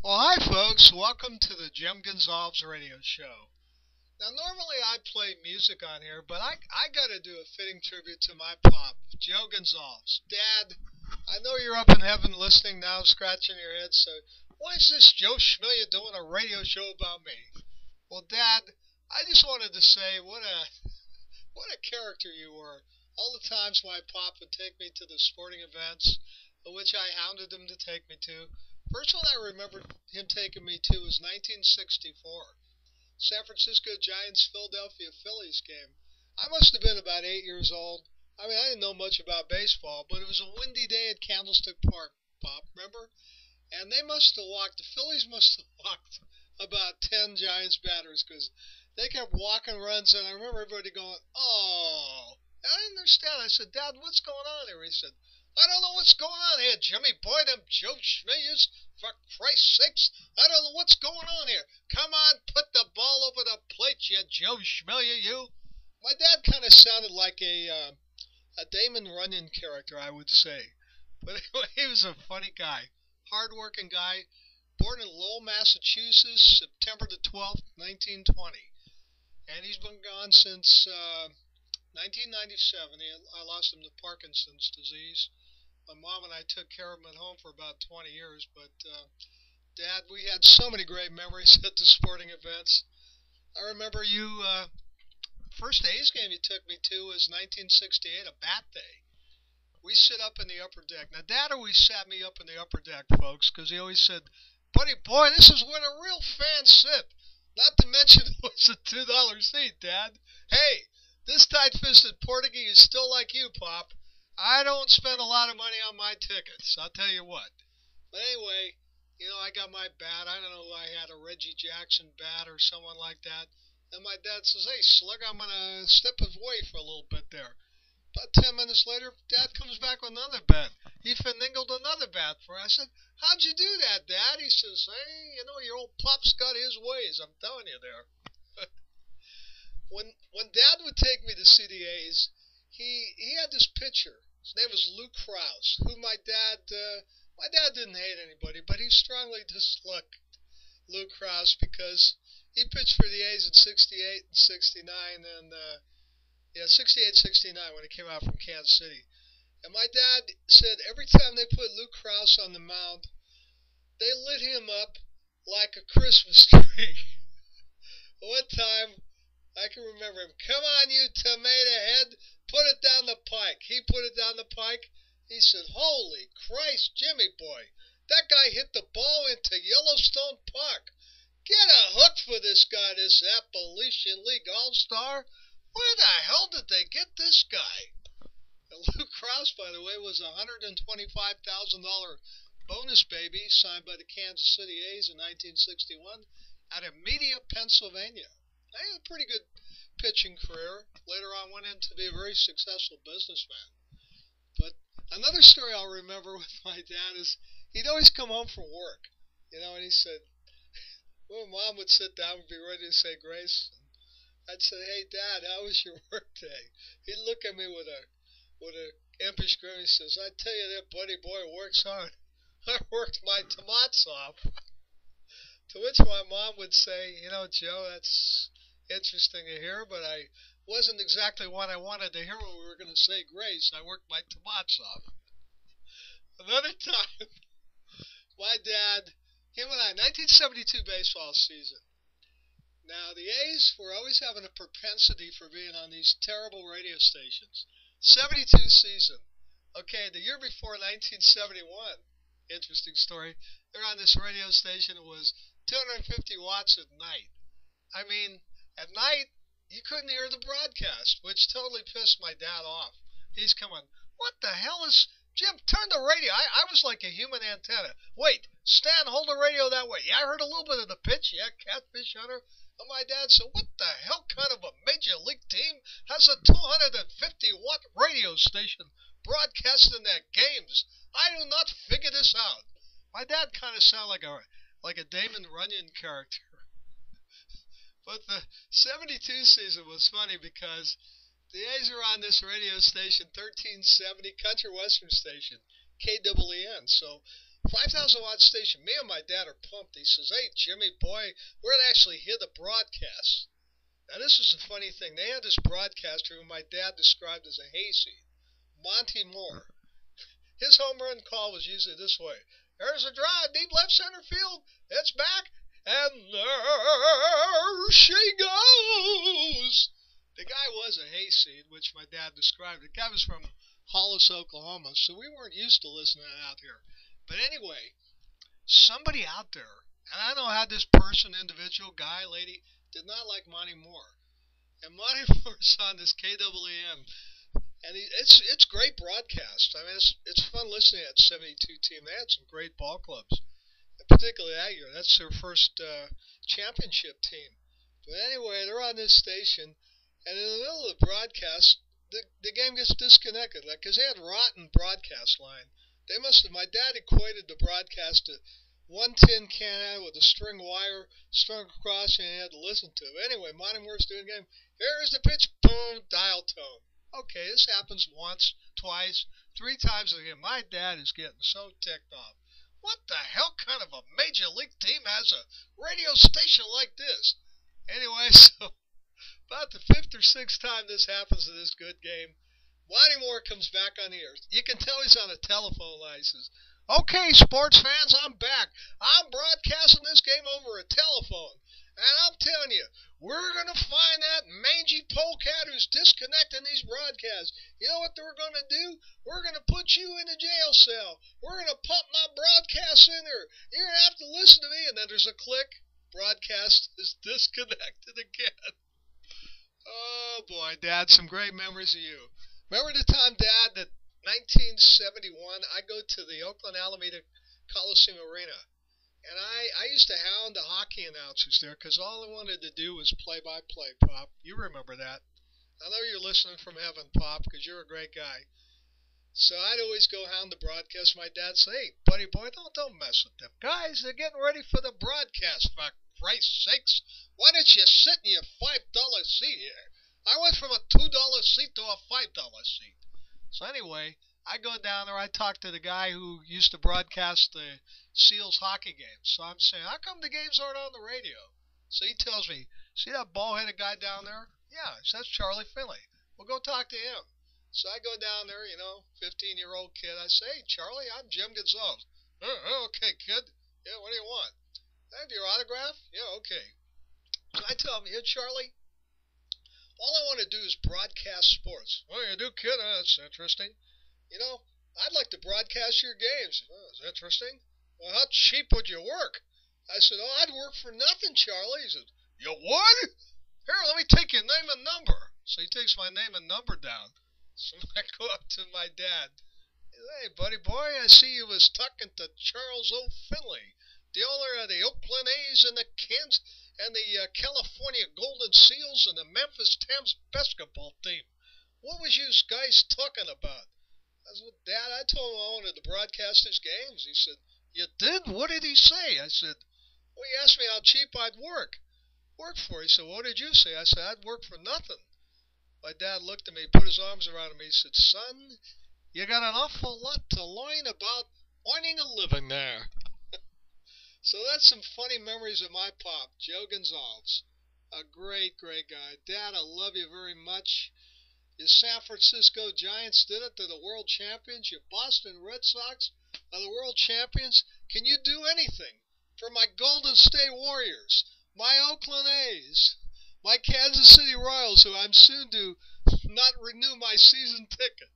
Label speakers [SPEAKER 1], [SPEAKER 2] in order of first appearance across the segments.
[SPEAKER 1] Well, hi, folks. Welcome to the Jim Gonsalves radio show. Now, normally I play music on here, but I got to do a fitting tribute to my pop, Joe Gonsalves. Dad, I know you're up in heaven listening now, scratching your head, so why is this Joe Schmilia doing a radio show about me? Well, Dad, I just wanted to say what a character you were. All the times my pop would take me to the sporting events, which I hounded him to take me to. First one I remember him taking me to was 1964, San Francisco Giants Philadelphia Phillies game. I must have been about 8 years old. I mean, I didn't know much about baseball, but it was a windy day at Candlestick Park, Pop, remember? And the Phillies must have walked about 10 Giants batters because they kept walking runs, and I remember everybody going, oh. And I didn't understand. I said, Dad, what's going on here? He said, I don't know what's going on here, Jimmy boy, them Joe Schmilias, for Christ's sakes, I don't know what's going on here. Come on, put the ball over the plate, you Joe Schmilia, you. My dad kind of sounded like a Damon Runyon character, I would say. But anyway, he was a funny guy, hard-working guy, born in Lowell, Massachusetts, September the 12th, 1920. And he's been gone since 1997. I lost him to Parkinson's disease. My mom and I took care of him at home for about 20 years. But, Dad, we had so many great memories at the sporting events. I remember first A's game you took me to was 1968, a bat day. We sit up in the upper deck. Now, Dad always sat me up in the upper deck, folks, because he always said, buddy boy, this is where the real fans sit. Not to mention it was a $2 seat, Dad. Hey, this tight-fisted Portuguese is still like you, Pop. I don't spend a lot of money on my tickets, I'll tell you what. But anyway, I got my bat. I don't know, I had a Reggie Jackson bat or someone like that. And my dad says, hey, Slug, I'm going to step away for a little bit there. About 10 minutes later, Dad comes back with another bat. He finagled another bat for me. I said, how'd you do that, Dad? He says, hey, your old Pop's got his ways, I'm telling you there. When Dad would take me to see the A's, he had this pitcher. His name was Lou Krause, who my dad didn't hate anybody, but he strongly disliked Lou Krause because he pitched for the A's in 68 and 69, and 68, 69 when he came out from Kansas City. And my dad said every time they put Lou Krause on the mound, they lit him up like a Christmas tree. One time, I can remember him, come on, you tomato head, put it down the pike. He put it down the pike. He said, holy Christ, Jimmy boy, that guy hit the ball into Yellowstone Park. Get a hook for this guy, this Appalachian League All-Star. Where the hell did they get this guy? And Lou Krause, by the way, was a $125,000 bonus baby signed by the Kansas City A's in 1961 out of Media, Pennsylvania. I had a pretty good pitching career. Later on went in to be a very successful businessman. But another story I'll remember with my dad is he'd always come home from work, and he said, well, Mom would sit down and be ready to say grace. And I'd say, hey, Dad, how was your work day? He'd look at me with a impish grin. He says, I tell you that buddy boy works hard. I worked my tomats off. To which my mom would say, Joe, that's interesting to hear, but I wasn't exactly what I wanted to hear when we were going to say grace. I worked my tomats off. Another time, my dad, him and I, 1972 baseball season. Now, the A's were always having a propensity for being on these terrible radio stations. 72 season. Okay, the year before, 1971, interesting story, they're on this radio station. It was 250 watts at night. I mean, at night, you couldn't hear the broadcast, which totally pissed my dad off. He's coming, what the hell is... Jim, turn the radio. I was like a human antenna. Wait, Stan, hold the radio that way. Yeah, I heard a little bit of the pitch. Yeah, catfish hunter. And my dad said, what the hell kind of a major league team has a 250-watt radio station broadcasting their games? I do not figure this out. My dad kind of sounded like a Damon Runyon character. But the 72 season was funny because the A's are on this radio station, 1370 Country Western station, KWEN. So 5,000 watt station. Me and my dad are pumped. He says, "Hey, Jimmy boy, we're gonna actually hear the broadcast." Now this is the funny thing. They had this broadcaster who my dad described as a hayseed, Monty Moore. His home run call was usually this way: "There's a drive, deep left center field. It's back, and there she goes." The guy was a hayseed, which my dad described. The guy was from Hollis, Oklahoma, so we weren't used to listening out here. But anyway, somebody out there, and I don't know how this person, individual, guy, lady, did not like Monty Moore. And Monty Moore's on this KWAM, and it's great broadcast. I mean, it's fun listening at 72 team. They had some great ball clubs, and particularly that year. That's their first championship team. But anyway, they're on this station, and in the middle of the broadcast, the game gets disconnected, like, because they had rotten broadcast line. They must have. My dad equated the broadcast to one tin can with a string wire strung across, and he had to listen to it. Anyway, Monty Moore's doing the game. Here's the pitch. Boom, dial tone. Okay, this happens once, twice, 3 times a game. My dad is getting so ticked off. What the hell kind of a major league team has a radio station like this? Anyway, so about the 5th or 6th time this happens to this good game, Monty Moore comes back on the air. You can tell he's on a telephone line. He says, "Okay, sports fans, I'm back. I'm broadcasting this game over a telephone. And I'm telling you, we're going to find that mangy polecat who's disconnecting these broadcasts. You know what we're going to do? We're going to put you in a jail cell. We're going to pump my broadcast in there. You're going to have to listen to me." And then there's a click. Broadcast is disconnected again. Oh, boy, Dad, some great memories of you. Remember the time, Dad, that 1971, I go to the Oakland Alameda Coliseum Arena. And I used to hound the hockey announcers there because all I wanted to do was play-by-play, Pop. You remember that. I know you're listening from heaven, Pop, because you're a great guy. So I'd always go hound the broadcast. My dad say, "Hey, buddy boy, don't mess with them guys. They're getting ready for the broadcast, for Christ's sakes. Why don't you sit in your $5 seat here?" I went from a $2 seat to a $5 seat. So anyway, I go down there. I talk to the guy who used to broadcast the Seals hockey games. So I'm saying, "How come the games aren't on the radio?" So he tells me, "See that bald-headed guy down there? Yeah, that's Charlie Finley. Well, go talk to him." So I go down there, 15-year-old kid. I say, "Hey, Charlie, I'm Jim Gonsalves." "Okay, kid. Yeah, what do you want?" "I have your autograph?" "Yeah, okay." So I tell him, "Here, Charlie, all I want to do is broadcast sports." "Oh, you do, kid? That's interesting. I'd like to broadcast your games." "Oh, that's interesting. Well, how cheap would you work?" I said, "Oh, I'd work for nothing, Charlie." He said, "You would? Here, let me take your name and number." So he takes my name and number down. So I go up to my dad. "Hey, buddy boy, I see you was talking to Charles O. Finley, the owner of the Oakland A's and the California Golden Seals and the Memphis Thames basketball team. What was you guys talking about?" I said, "Dad, I told him I wanted to broadcast his games." He said, "You did? What did he say?" I said, "Well, he asked me how cheap I'd work." "Work for?" He said, "What did you say?" I said, "I'd work for nothing." My dad looked at me, put his arms around me. He said, "Son, you got an awful lot to learn about earning a living there." So that's some funny memories of my pop, Joe Gonsalves. A great, great guy. Dad, I love you very much. Your San Francisco Giants did it. They're the world champions. Your Boston Red Sox are the world champions. Can you do anything for my Golden State Warriors, my Oakland A's, my Kansas City Royals, who I'm soon to not renew my season ticket,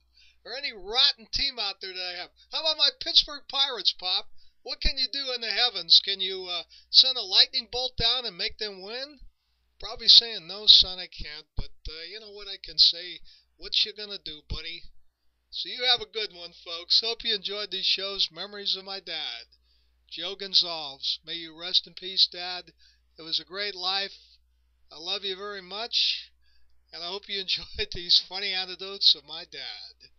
[SPEAKER 1] or any rotten team out there that I have? How about my Pittsburgh Pirates, Pop? What can you do in the heavens? Can you send a lightning bolt down and make them win? Probably saying, "No, son, I can't." But you know what I can say? What you gonna do, buddy? So you have a good one, folks. Hope you enjoyed these shows. Memories of my dad, Joe Gonsalves. May you rest in peace, Dad. It was a great life. I love you very much, and I hope you enjoyed these funny anecdotes of my dad.